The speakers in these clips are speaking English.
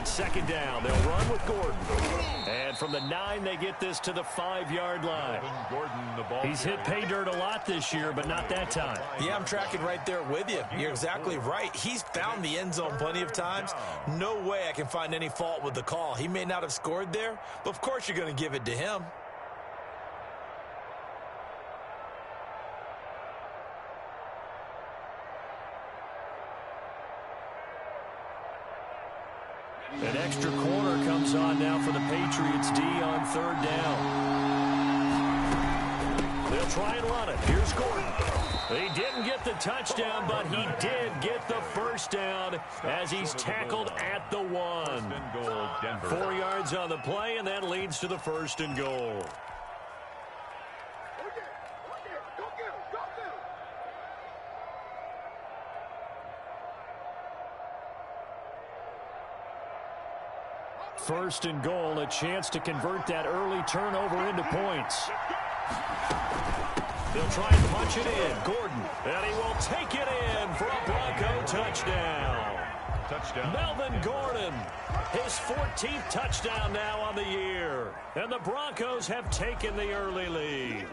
On second down, they'll run with Gordon. And from the 9, they get this to the 5-yard line. He's hit pay dirt a lot this year, but not that time. Yeah, I'm tracking right there with you. You're exactly right. He's found the end zone plenty of times. No way I can find any fault with the call. He may not have scored there, but of course you're going to give it to him. An extra corner comes on now for the Patriots D on third down. They'll try and run it. Here's Gordon. He didn't get the touchdown, but he did get the first down as he's tackled at the 1. 4 yards on the play, and that leads to the 1st and goal. First and goal, a chance to convert that early turnover into points. They'll try and punch it in. Gordon, and he will take it in for a Bronco touchdown. Melvin Gordon, his 14th touchdown now on the year. And the Broncos have taken the early lead.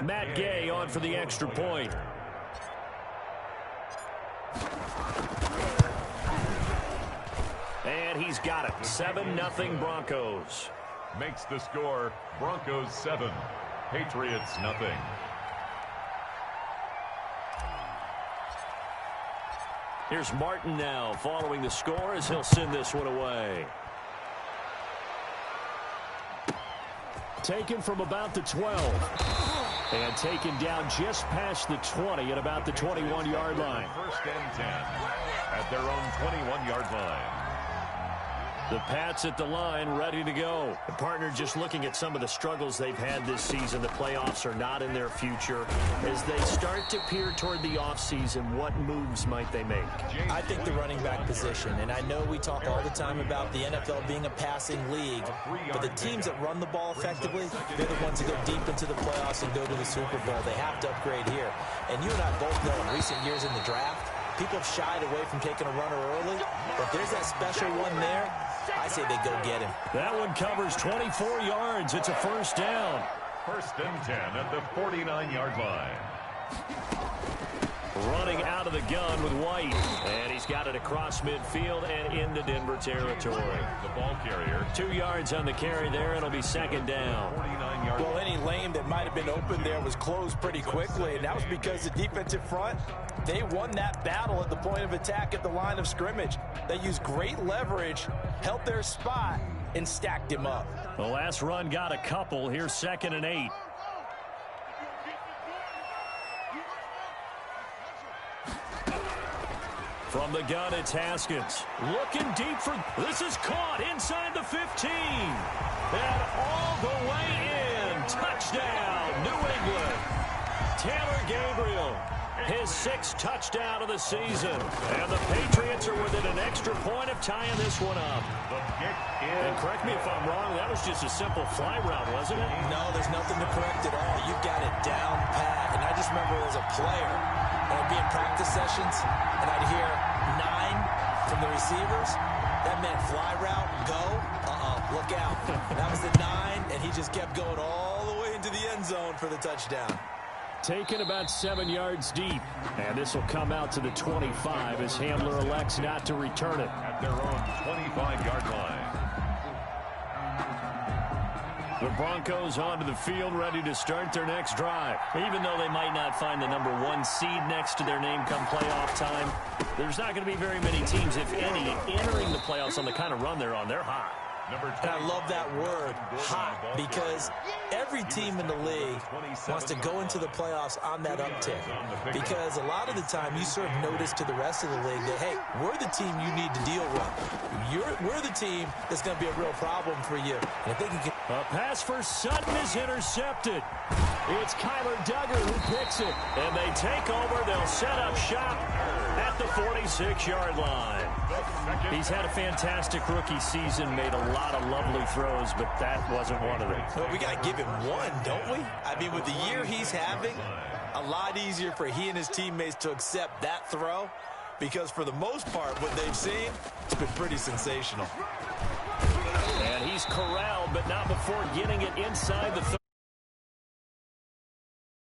Matt Gay on for the extra point. And he's got it. 7-0 Broncos. Makes the score Broncos 7, Patriots 0. Here's Martin now following the score as he'll send this one away. Taken from about the 12. And taken down just past the 20 at about the 21-yard line. 1st and 10 at their own 21-yard line. The Pats at the line, ready to go. The partner just looking at some of the struggles they've had this season. The playoffs are not in their future. As they start to peer toward the offseason, what moves might they make? I think the running back position, and I know we talk all the time about the NFL being a passing league, but the teams that run the ball effectively, they're the ones that go deep into the playoffs and go to the Super Bowl. They have to upgrade here. And you and I both know in recent years in the draft, people have shied away from taking a runner early, but if there's that special one there, I say they go get him. That one covers 24 yards. It's a 1st down. 1st and 10 at the 49-yard line. Running out of the gun with White. And he's got it across midfield and into Denver territory. The ball carrier. 2 yards on the carry there. It'll be 2nd down. Well, any lane that might have been open there was closed pretty quickly, and that was because the defensive front, they won that battle at the point of attack at the line of scrimmage. They used great leverage, held their spot, and stacked him up. The last run got a couple. Here's 2nd and 8. From the gun, it's Haskins. Looking deep for... This is caught inside the 15. And all the way in. Touchdown, New England. Taylor Gabriel, his 6th touchdown of the season. And the Patriots are within an extra point of tying this one up. And correct me if I'm wrong, that was just a simple fly route, wasn't it? No, there's nothing to correct at all. You've got it down pat. And I just remember as a player, I'd be in practice sessions, and I'd hear 9 from the receivers. That meant fly route, go, look out. That was the 9, and he just kept going all the way into the end zone for the touchdown. Taken about 7 yards deep. And this will come out to the 25 as Hamler elects not to return it. At their own 25-yard line. The Broncos onto the field, ready to start their next drive. Even though they might not find the number 1 seed next to their name come playoff time, there's not going to be very many teams, if any, entering the playoffs on the kind of run they're on. They're hot. And I love that word, hot, because every team in the league wants to go into the playoffs on that uptick. Because a lot of the time you serve notice to the rest of the league that, hey, we're the team you need to deal with. We're the team that's going to be a real problem for you. And if they can get a pass for Sutton is intercepted. It's Kyler Duggar who picks it. And they take over. They'll set up shop at at the 46-yard line. He's had a fantastic rookie season, made a lot of lovely throws, but that wasn't one of them. Well, we got to give him one, don't we? I mean, with the year he's having, a lot easier for he and his teammates to accept that throw, because for the most part, what they've seen, it's been pretty sensational. And he's corralled, but not before getting it inside the